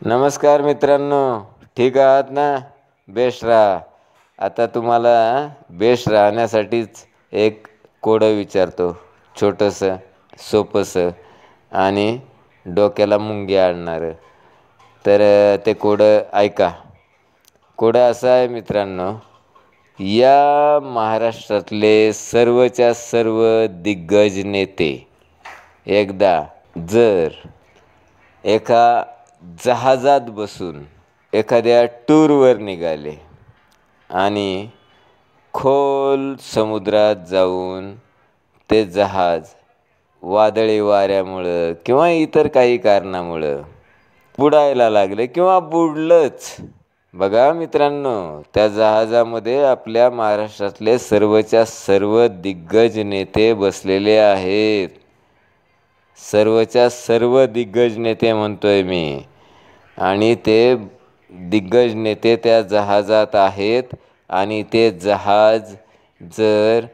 नमस्कार मित्रांनो, ठीक आहात ना? बेस्ट राहा. आता तुम्हाला बेस्ट राहण्यासाठीच एक कोडं विचारतो, छोटंसं सोपंसं आणि डोक्याला मुंगी आणणारं. तर ते कोडं ऐका. कोडं असं आहे मित्रांनो, या महाराष्ट्रातले सर्वच्या सर्व दिग्गज नेते एकदा जर एका जहाजात बसून एखाद्या टूरवर निघाले आणि खोल समुद्रात जाऊन ते जहाज वादळी वाऱ्यामुळं किंवा इतर काही कारणामुळं बुडायला लागले किंवा बुडलंच. बघा मित्रांनो, त्या जहाजामध्ये आपल्या महाराष्ट्रातले सर्वच्या सर्व दिग्गज नेते बसलेले आहेत. सर्वच्या सर्व दिग्गज नेते म्हणतोय मी. आणि ते दिग्गज नेते त्या जहाजात आहेत आणि ते जहाज जर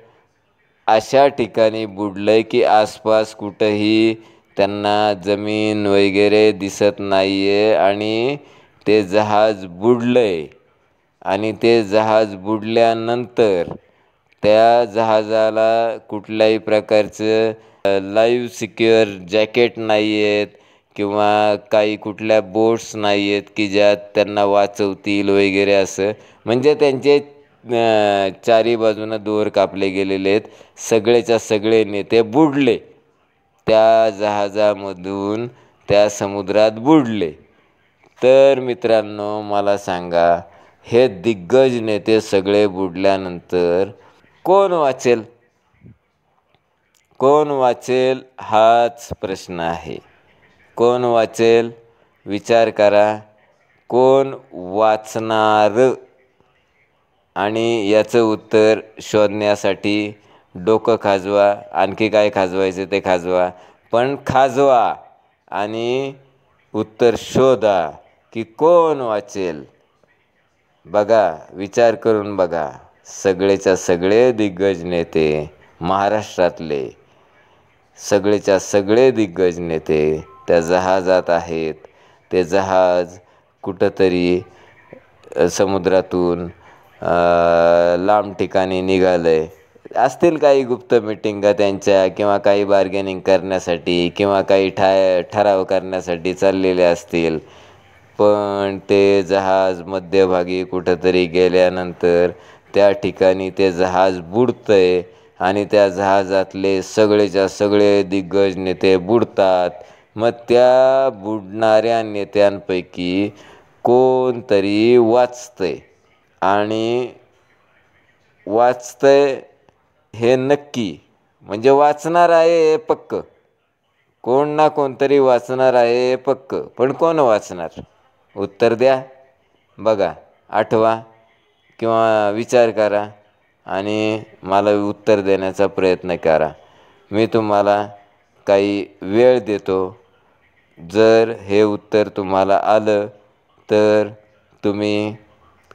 अशा ठिकाणी बुडलंय की आसपास कुठंही त्यांना जमीन वगैरे दिसत नाही आहे आणि ते जहाज बुडलंय. आणि ते जहाज बुडल्यानंतर त्या जहाजाला कुठल्याही प्रकारचं लाईव्ह सिक्युअर जॅकेट नाही आहेत किंवा काही कुठल्या बोट्स नाही आहेत की ज्यात त्यांना वाचवतील वगैरे असं. म्हणजे त्यांचे चारी बाजूनं दोर कापले गेलेले आहेत. सगळेच्या सगळे नेते बुडले, त्या जहाजामधून त्या समुद्रात बुडले. तर मित्रांनो मला सांगा, हे दिग्गज नेते सगळे बुडल्यानंतर कोण वाचेल? कोण वाचेल हाच प्रश्न आहे. कोण वाचेल? विचार करा. कोण वाचणार? आणि याचं उत्तर शोधण्यासाठी डोकं खाजवा, आणखी काय खाजवायचं ते खाजवा, पण खाजवा आणि उत्तर शोधा की कोण वाचेल. बघा, विचार करून बघा. सगळेच्या सगळे दिग्गज नेते महाराष्ट्रातले, सगळेच्या सगळे दिग्गज नेते त्या जहाजात आहेत. ते जहाज कुठंतरी समुद्रातून लांब ठिकाणी निघालं आहे. असतील काही गुप्त मिटिंगा त्यांच्या किंवा काही बार्गेनिंग करण्यासाठी किंवा काही ठराव करण्यासाठी चाललेले असतील. पण ते जहाज मध्यभागी कुठंतरी गेल्यानंतर त्या ठिकाणी ते जहाज बुडतंय आणि त्या जहाजातले सगळेच्या सगळे दिग्गज नेते बुडतात. मग त्या बुडणाऱ्या नेत्यांपैकी कोणतरी वाचतंय आणि वाचतंय हे नक्की, म्हणजे वाचणार आहे हे पक्क. कोण ना कोणतरी वाचणार आहे हे पक्क, पण कोण वाचणार? उत्तर द्या. बघा, आठवा किंवा विचार करा आणि मला उत्तर देण्याचा प्रयत्न करा. मी तुम्हाला काही वेळ देतो. जर हे उत्तर तुम्हाला आलं तर तुम्ही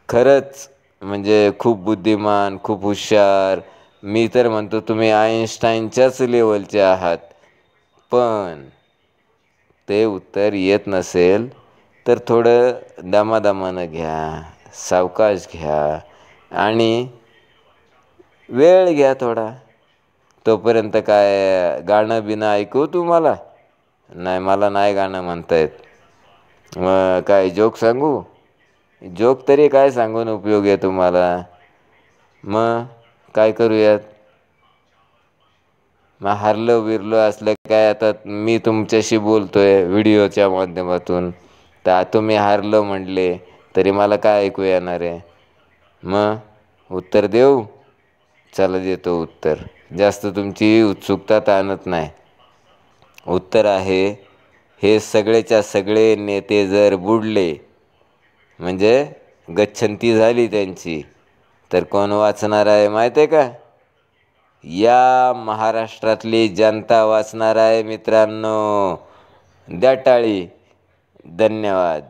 खरंच म्हणजे खूप बुद्धिमान, खूप हुशार, मी तर म्हणतो तुम्ही आईन्स्टाईनच्याच लेवलचे आहात. पण ते उत्तर येत नसेल तर थोडं दमादमानं घ्या, सावकाश घ्या आणि वेळ घ्या थोडा. तोपर्यंत काय गाणं बिणं ऐकू तुम्हाला? नाही, मला नाही गाणं म्हणता येत. मग काय जोक सांगू? जोक तरी काय सांगून उपयोग आहे तुम्हाला? मग काय करूयात? मग हारलं बिरलं असलं काय, आता मी तुमच्याशी बोलतोय व्हिडिओच्या माध्यमातून, तर तुम्ही हारलं म्हटले तरी मला काय ऐकू येणार आहे? मग उत्तर देऊ? चला देतो उत्तर. जास्त तुमची उत्सुकता ताणत नाही. उत्तर आहे, हे सगळेच्या सगळे नेते जर बुडले म्हणजे गच्छंती झाली त्यांची, तर कोण वाचणार आहे माहिती आहे का? या महाराष्ट्रातली जनता वाचणार आहे मित्रांनो. द्या टाळी. धन्यवाद.